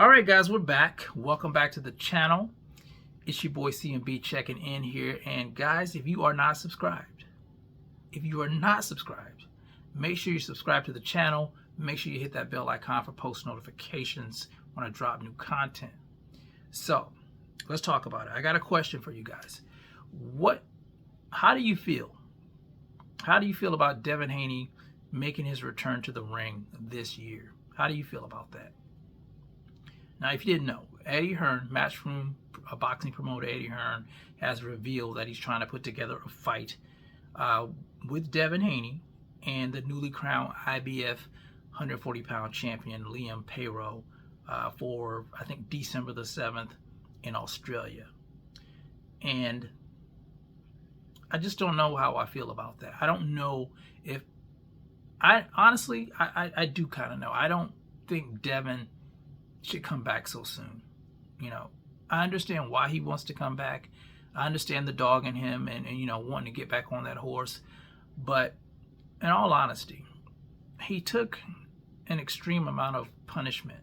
All right, guys, we're back. Welcome back to the channel. It's your boy CMB checking in here. And guys, if you are not subscribed, make sure you subscribe to the channel. Make sure you hit that bell icon for post notifications when I drop new content. So let's talk about it. I got a question for you guys. How do you feel? How do you feel about Devin Haney making his return to the ring this year? How do you feel about that? Now, if you didn't know, Eddie Hearn, Matchroom boxing promoter Eddie Hearn, has revealed that he's trying to put together a fight with Devin Haney and the newly crowned IBF 140-pound champion Liam Paro for, I think, December the 7th in Australia. And I just don't know how I feel about that. I don't know if... I do kind of know. I don't think Devin should come back so soon. You know, I understand why he wants to come back. I understand the dog in him and you know, wanting to get back on that horse. But in all honesty, he took an extreme amount of punishment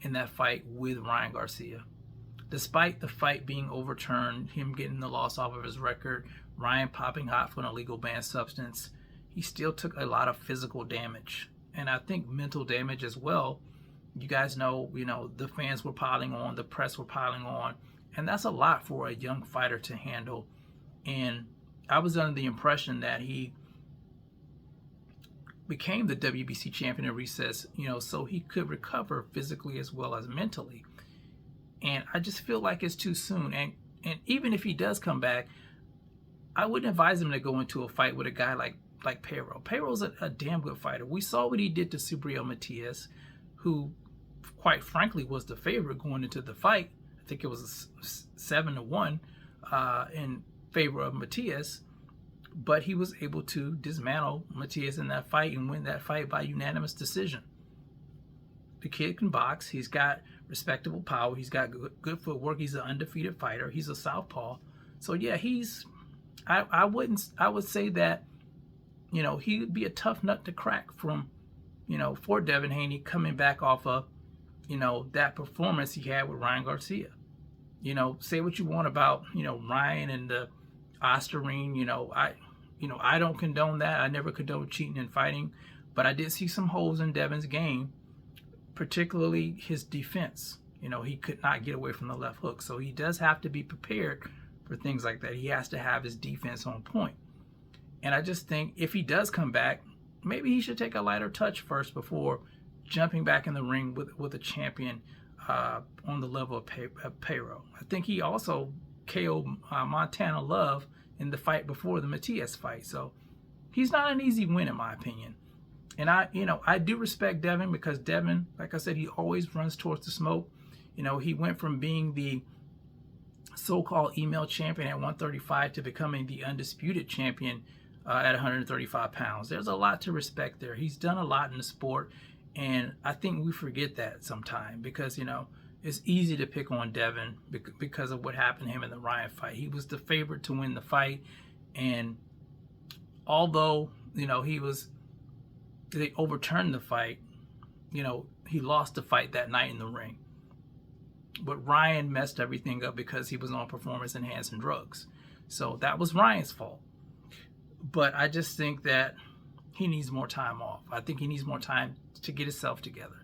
in that fight with Ryan Garcia. Despite the fight being overturned, him getting the loss off of his record, Ryan popping hot for an illegal banned substance, he still took a lot of physical damage. And I think mental damage as well. You guys know, the fans were piling on, the press were piling on, and that's a lot for a young fighter to handle. And I was under the impression that he became the WBC champion in recess, so he could recover physically as well as mentally. And I just feel like it's too soon. And even if he does come back, I wouldn't advise him to go into a fight with a guy like Paro. Paro's a damn good fighter. We saw what he did to Subriel Matias, who, quite frankly, was the favorite going into the fight. I think it was 7-1 in favor of Matias, but he was able to dismantle Matias in that fight and win that fight by unanimous decision. The kid can box. He's got respectable power. He's got good footwork. He's an undefeated fighter. He's a southpaw. So yeah, I would say that, he would be a tough nut to crack for Devin Haney coming back off of, that performance he had with Ryan Garcia. Say what you want about, Ryan and the Osterine. I don't condone that. I never condone cheating and fighting, but I did see some holes in Devin's game, particularly his defense. He could not get away from the left hook, so he does have to be prepared for things like that. He has to have his defense on point. And I just think if he does come back, maybe he should take a lighter touch first before jumping back in the ring with a champion on the level of Paro. I think he also KO'd Montana Love in the fight before the Matias fight. So he's not an easy win, in my opinion. And I do respect Devin, because Devin, like I said, he always runs towards the smoke. He went from being the so-called email champion at 135 to becoming the undisputed champion at 135 pounds. There's a lot to respect there. He's done a lot in the sport, and I think we forget that sometimes because, it's easy to pick on Devin because of what happened to him in the Ryan fight. He was the favorite to win the fight, and although, they overturned the fight, he lost the fight that night in the ring. But Ryan messed everything up because he was on performance-enhancing drugs. So that was Ryan's fault. But I just think that he needs more time off. I think he needs more time to get himself together.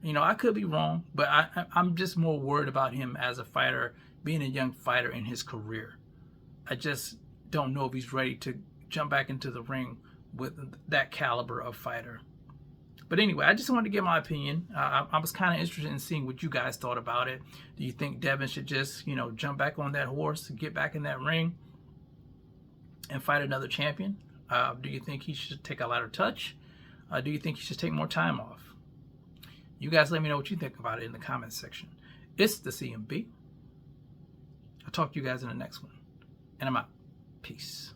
I could be wrong, but I'm just more worried about him as a fighter, being a young fighter in his career. I just don't know if he's ready to jump back into the ring with that caliber of fighter. But anyway, I just wanted to get my opinion. I was kind of interested in seeing what you guys thought about it. Do you think Devin should just, jump back on that horse, get back in that ring, and fight another champion? Do you think he should take a lighter touch? Do you think he should take more time off? You guys let me know what you think about it in the comments section. It's the CMB. I'll talk to you guys in the next one. And I'm out. Peace.